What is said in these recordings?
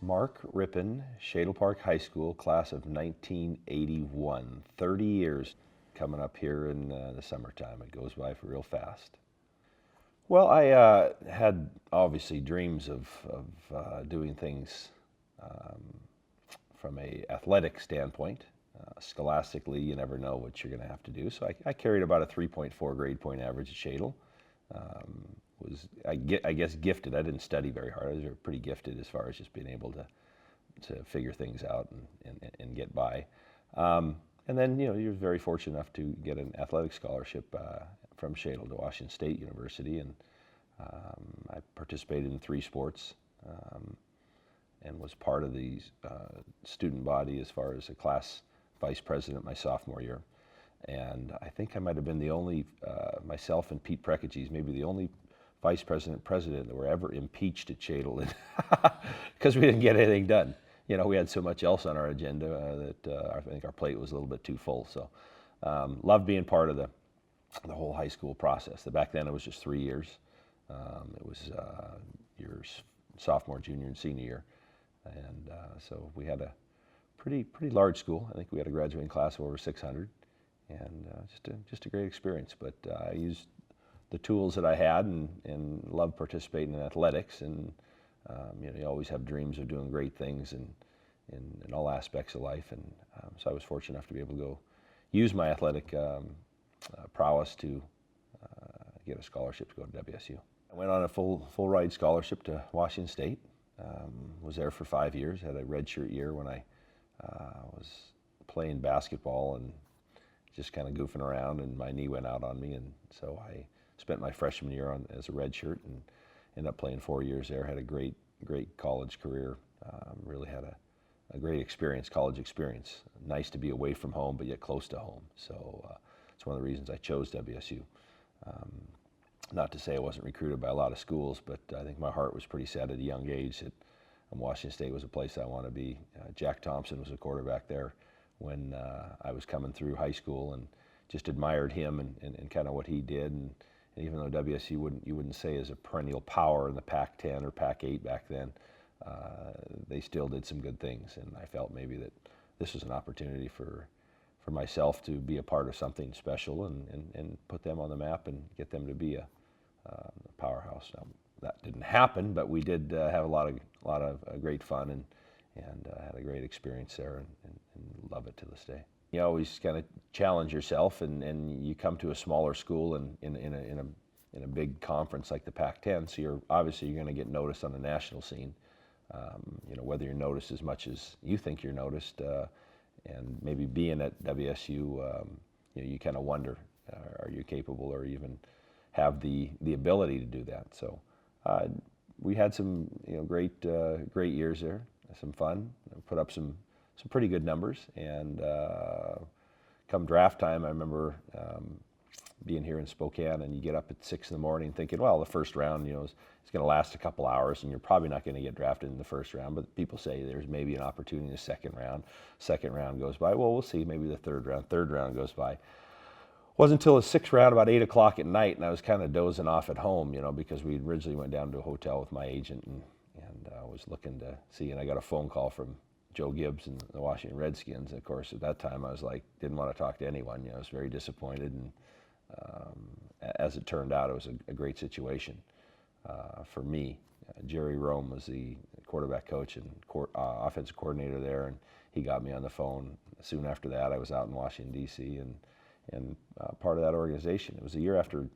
Mark Rypien, Shadle Park High School, class of 1981. 30 years coming up here in the summertime. It goes by real fast. Well, I had obviously dreams of doing things from a athletic standpoint. Scholastically, you never know what you're going to have to do. So I carried about a 3.4 grade point average at Shadle. I guess gifted. I didn't study very hard. I was pretty gifted as far as just being able to figure things out and get by. And then, you know, you're very fortunate enough to get an athletic scholarship from Shadle to Washington State University, and I participated in 3 sports and was part of the student body as far as a class vice president my sophomore year. And I think I might have been the only, myself and Pete Prekeges, maybe the only vice president that were ever impeached at Shadle because we didn't get anything done. You know, we had so much else on our agenda that I think our plate was a little bit too full. So loved being part of the whole high school process. Back then it was just 3 years. It was your sophomore, junior, and senior year. And so we had a pretty large school. I think we had a graduating class of over 600. And just a great experience. But I used the tools that I had and loved participating in athletics. And you know, you always have dreams of doing great things in all aspects of life. And so I was fortunate enough to be able to go use my athletic prowess to get a scholarship to go to WSU. I went on a full ride scholarship to Washington State. Was there for 5 years. Had a redshirt year when I was playing basketball and just kind of goofing around, and my knee went out on me, and so I spent my freshman year as a redshirt and ended up playing 4 years there. Had a great college career. Really had a great experience, college experience. Nice to be away from home, but yet close to home. So it's one of the reasons I chose WSU. Not to say I wasn't recruited by a lot of schools, but I think my heart was pretty set at a young age that Washington State was a place I want to be. Jack Thompson was a quarterback there when I was coming through high school, and just admired him and kind of what he did. And even though WSU you wouldn't say is a perennial power in the Pac-10 or Pac-8 back then, they still did some good things. And I felt maybe that this was an opportunity for myself to be a part of something special and put them on the map and get them to be a powerhouse. Now, that didn't happen, but we did have a lot of great fun and had a great experience there and love it to this day. You always kind of challenge yourself, and you come to a smaller school in a big conference like the Pac-10, so you're going to get noticed on the national scene. You know, whether you're noticed as much as you think you're noticed, and maybe being at WSU, you know, you kind of wonder, are you capable or even have the ability to do that? So we had some great years there, some fun, put up some pretty good numbers, and come draft time, I remember being here in Spokane, and you get up at 6 in the morning thinking, well, the first round, is going to last a couple hours, and you're probably not going to get drafted in the first round, but people say there's maybe an opportunity in the second round. Second round goes by, well, we'll see, maybe the third round goes by. Wasn't until the 6th round, about 8 o'clock at night, and I was kind of dozing off at home, because we originally went down to a hotel with my agent and was looking to see, and I got a phone call from Joe Gibbs and the Washington Redskins. And of course, at that time, I was like, didn't want to talk to anyone. I was very disappointed, and as it turned out, it was a great situation for me. Jerry Rome was the quarterback coach and offensive coordinator there, and he got me on the phone. Soon after that, I was out in Washington, D.C., and part of that organization. It was a year after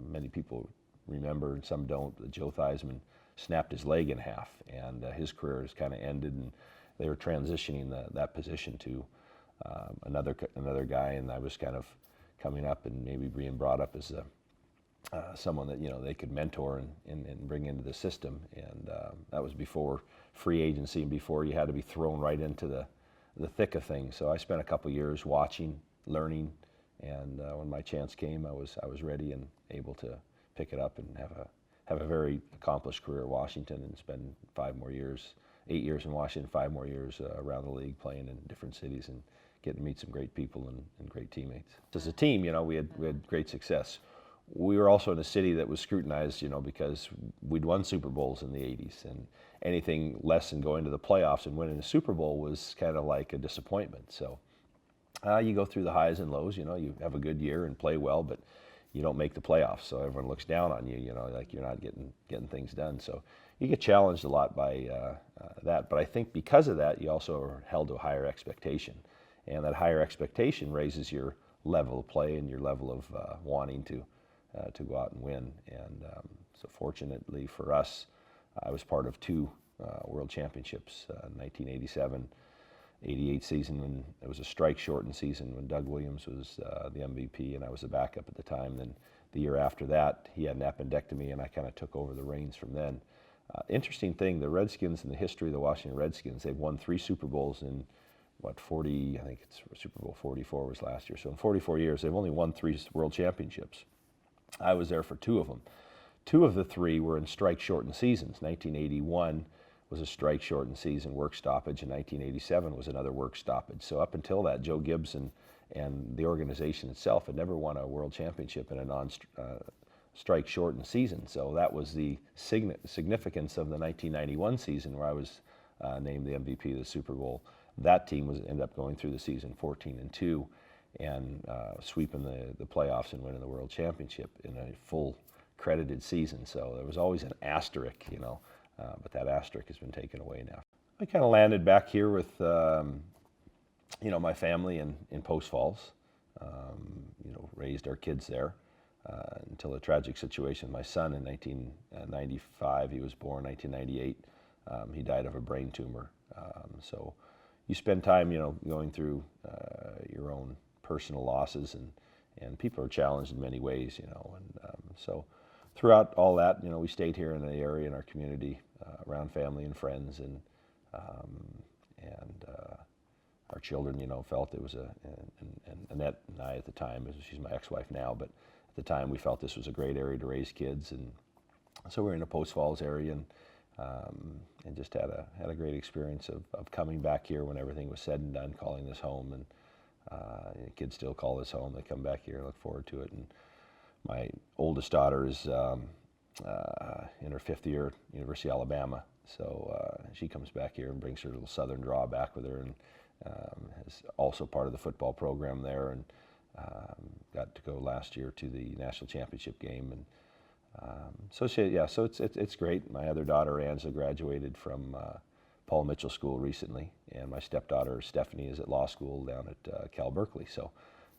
many people remember, and some don't, that Joe Theismann snapped his leg in half, and his career has kind of ended, and they were transitioning that position to another guy, and I was kind of coming up and maybe being brought up as someone that they could mentor and bring into the system, and that was before free agency and before you had to be thrown right into the thick of things. So I spent a couple years watching, learning, and when my chance came, I was ready and able to pick it up and have a very accomplished career at Washington, and spend 8 years in Washington, 5 more years around the league, playing in different cities and getting to meet some great people and great teammates. As a team, we had great success. we were also in a city that was scrutinized, because we'd won Super Bowls in the 80s, and anything less than going to the playoffs and winning a Super Bowl was kind of like a disappointment. So you go through the highs and lows, you have a good year and play well, but you don't make the playoffs, so everyone looks down on you, like you're not getting things done. So you get challenged a lot by that, but I think because of that, you also are held to a higher expectation, and that higher expectation raises your level of play and your level of wanting to go out and win. And so fortunately for us, I was part of two World Championships, 1987, 88 season when it was a strike-shortened season when Doug Williams was the MVP and I was the backup at the time. Then the year after that, he had an appendectomy and I kind of took over the reins from then. Interesting thing, the Redskins, in the history of the Washington Redskins, they've won 3 Super Bowls in, 40, I think it's Super Bowl 44 was last year. So in 44 years, they've only won 3 World Championships. I was there for 2 of them. 2 of the 3 were in strike-shortened seasons. 1981 was a strike-shortened season, work stoppage, and 1987 was another work stoppage. So up until that, Joe Gibson and the organization itself had never won a world championship in a non-strike-shortened season. So that was the significance of the 1991 season where I was named the MVP of the Super Bowl. That team ended up going through the season 14-2 and sweeping the playoffs and winning the world championship in a full credited season. So there was always an asterisk, but that asterisk has been taken away now. I kind of landed back here with, my family in Post Falls. Raised our kids there until a tragic situation. My son in 1995, he was born 1998. He died of a brain tumor. So you spend time, going through your own personal losses, and people are challenged in many ways, and so throughout all that, we stayed here in the area in our community around family and friends, and our children, felt it was and Annette and I at the time, she's my ex-wife now, but at the time we felt this was a great area to raise kids, and so we're in the Post Falls area, and just had a great experience of coming back here when everything was said and done, calling this home, and kids still call this home. They come back here and look forward to it. And my oldest daughter is in her 5th year at University of Alabama, so she comes back here and brings her little southern draw back with her, and is also part of the football program there, and got to go last year to the national championship game, and so it's great. My other daughter Anza graduated from Paul Mitchell School recently, and my stepdaughter Stephanie is at law school down at Cal Berkeley. So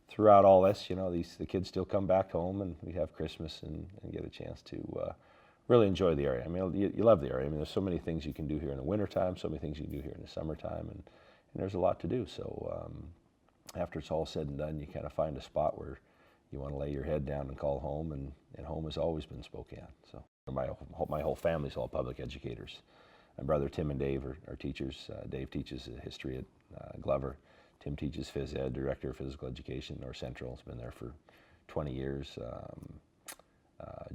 throughout all this, the kids still come back home, and we have Christmas and get a chance to really enjoy the area. I mean, you love the area. I mean, there's so many things you can do here in the wintertime, so many things you can do here in the summertime, and there's a lot to do. So after it's all said and done, you kind of find a spot where you want to lay your head down and call home, and home has always been Spokane. So my whole family's all public educators. My brother Tim and Dave are teachers. Dave teaches history at Glover. Tim teaches phys ed, director of physical education at North Central. Has been there for 20 years.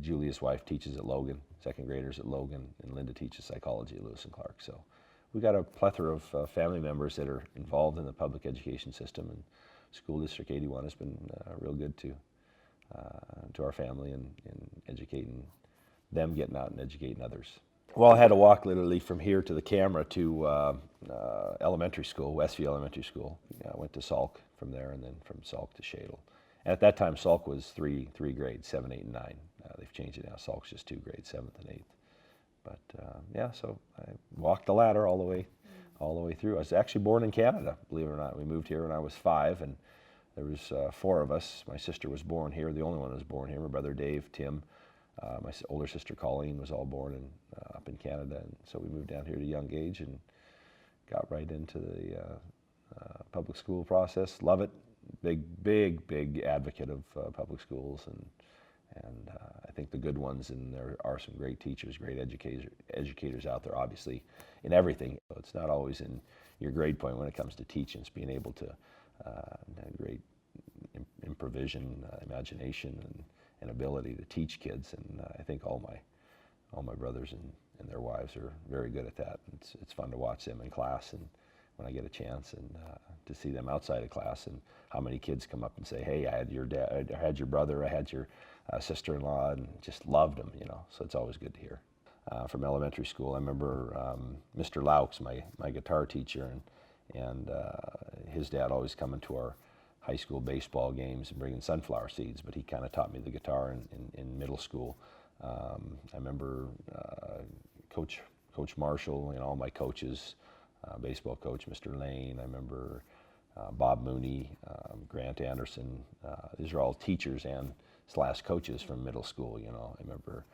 Julia's wife teaches at Logan, 2nd graders at Logan, and Linda teaches psychology at Lewis and Clark. So we've got a plethora of family members that are involved in the public education system, and School District 81 has been real good to our family in educating them, getting out and educating others. Well, I had to walk literally from here to the camera to elementary school, Westview Elementary School. I went to Salk from there, and then from Salk to Shadle. And at that time, Salk was three grades, 7, 8, and 9. They've changed it now. Salk's just 2 grades, 7th and 8th. But so I walked the ladder all the way through. I was actually born in Canada, believe it or not. We moved here when I was 5, and there was 4 of us. My sister was born here, the only one that was born here. My brother Dave, Tim, my older sister Colleen was all born up in Canada, and so we moved down here at a young age and got right into the public school process. Love it. Big advocate of public schools, and I think the good ones, and there are some great teachers, great educators out there, obviously, in everything. So it's not always in your grade point when it comes to teaching. It's being able to have great improvisation, imagination, and ability to teach kids. And I think all my brothers and their wives are very good at that. It's fun to watch them in class and when I get a chance, and to see them outside of class, and how many kids come up and say, hey, I had your dad, I had your brother, I had your sister-in-law, and just loved them, so it's always good to hear. From elementary school, I remember Mr. Laux, my guitar teacher, and his dad always coming to our high school baseball games and bringing sunflower seeds, but he kind of taught me the guitar in middle school. I remember Coach Marshall, all my coaches, baseball coach Mr. Lane. I remember Bob Mooney, Grant Anderson. These are all teachers and / coaches from middle school. I remember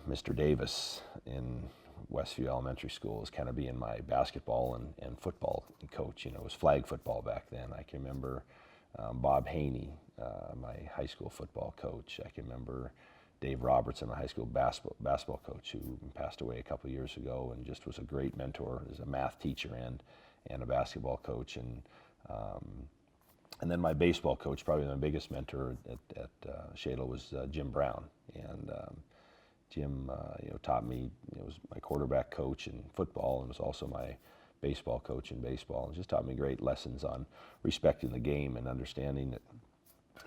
Mr. Davis in Westview Elementary School was kind of being my basketball and football coach. It was flag football back then. I can remember Bob Haney, my high school football coach. I can remember Dave Robertson, my high school basketball coach, who passed away a couple of years ago and just was a great mentor as a math teacher and a basketball coach. And then my baseball coach, probably my biggest mentor at Shadle, was Jim Brown. And Jim, taught me, was my quarterback coach in football and was also my baseball coach in baseball, and just taught me great lessons on respecting the game and understanding that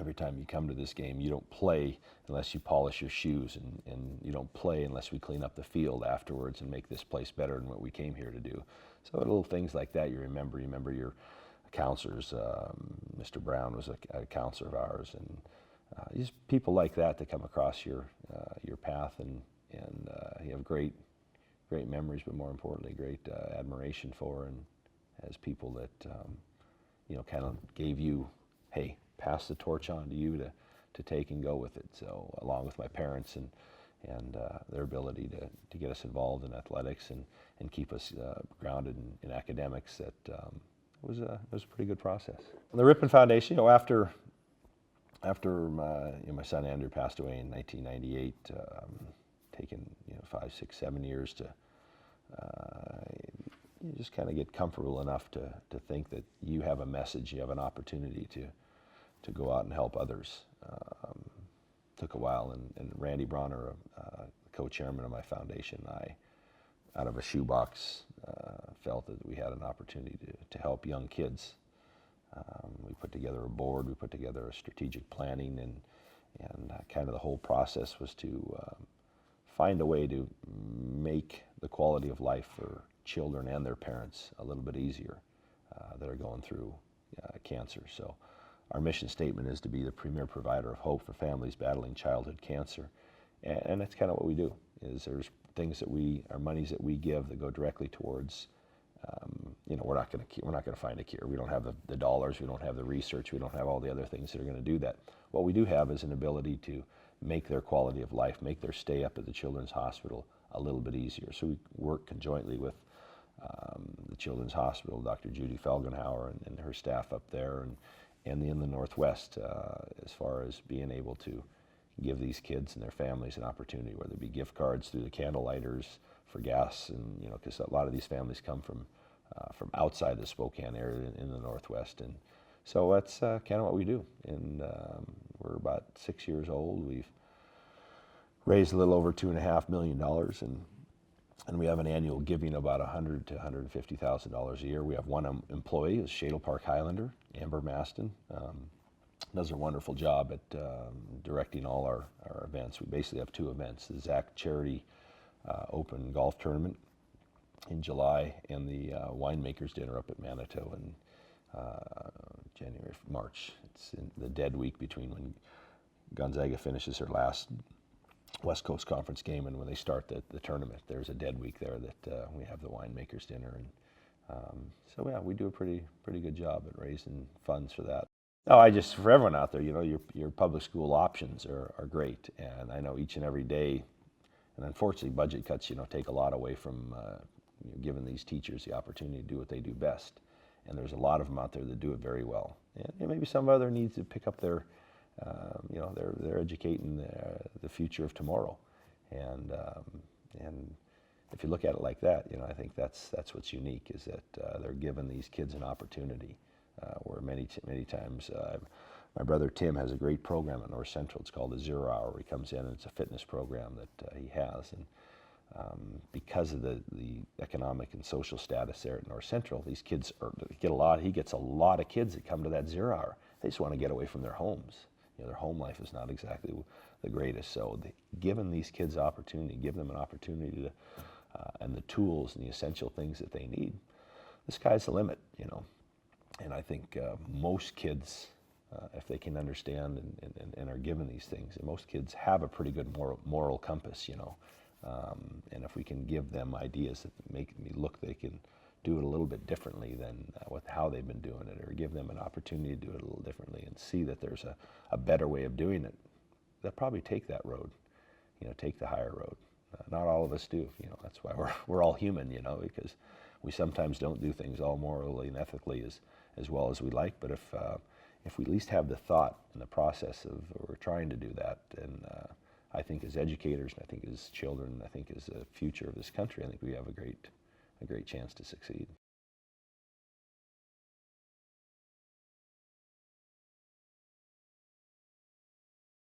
every time you come to this game, you don't play unless you polish your shoes, and you don't play unless we clean up the field afterwards and make this place better than what we came here to do. So little things like that you remember. You remember your counselors. Mr. Brown was a counselor of ours, and just people like that come across your path, and you have great memories, but more importantly, great admiration for, and as people that kind of gave you, hey, pass the torch on to you to take and go with it. So along with my parents and their ability to get us involved in athletics and keep us grounded in academics, that was a pretty good process. And the Ripon Foundation, after my son Andrew passed away in 1998, taken 5, 6, 7 years to you just kind of get comfortable enough to think that you have a message, you have an opportunity to go out and help others. Took a while, and Randy Bronner, co-chairman of my foundation, and I, out of a shoebox, felt that we had an opportunity to help young kids. We put together a board, we put together a strategic planning, and kind of the whole process was to find a way to make the quality of life for children and their parents a little bit easier that are going through cancer. So our mission statement is to be the premier provider of hope for families battling childhood cancer, and that's kind of what we do. Is there's things that our monies that we give that go directly towards. We're not going to find a cure. We don't have the dollars. We don't have the research. We don't have all the other things that are going to do that. What we do have is an ability to make their quality of life, make their stay up at the Children's Hospital a little bit easier. So we work conjointly with the Children's Hospital, Dr. Judy Felgenhauer and her staff up there, and in the Northwest, as far as being able to give these kids and their families an opportunity, whether it be gift cards through the candlelighters for gas, and because a lot of these families come from outside the Spokane area in the Northwest, and so that's kind of what we do. And we're about 6 years old. We've raised a little over $2.5 million, and we have an annual giving of about $100,000 to $150,000 a year. We have one employee, a Shadle Park Highlander, Amber Maston. Does a wonderful job at directing all our events. We basically have 2 events: the Zach Charity Open Golf Tournament in July, and the Winemakers Dinner up at Manitou in March. It's in the dead week between when Gonzaga finishes their last West Coast Conference game and when they start the tournament. There's a dead week there that we have the Winemakers Dinner, and so yeah, we do a pretty good job at raising funds for that. No, for everyone out there, your public school options are great, and I know each and every day, and unfortunately budget cuts, take a lot away from giving these teachers the opportunity to do what they do best, and there's a lot of them out there that do it very well, and maybe some other needs to pick up their, they're educating the future of tomorrow, and if you look at it like that, I think that's what's unique, is that they're giving these kids an opportunity. Where many times, my brother Tim has a great program at North Central. It's called the 0 Hour. He comes in, and it's a fitness program that he has, and because of the economic and social status there at North Central, these kids he gets a lot of kids that come to that 0 hour. They just want to get away from their homes. Their home life is not exactly the greatest. So giving these kids opportunity, give them an opportunity to, and the tools and the essential things that they need, the sky's the limit, And I think most kids, if they can understand and are given these things, and most kids have a pretty good moral compass, and if we can give them ideas that make me look, they can do it a little bit differently than with how they've been doing it, or give them an opportunity to do it a little differently and see that there's a better way of doing it, they'll probably take that road, take the higher road. Not all of us do, that's why we're all human, because we sometimes don't do things all morally and ethically as well as we like, but if we at least have the thought and the process of we're trying to do that, then I think as educators, and I think as children, I think as the future of this country, I think we have a great chance to succeed.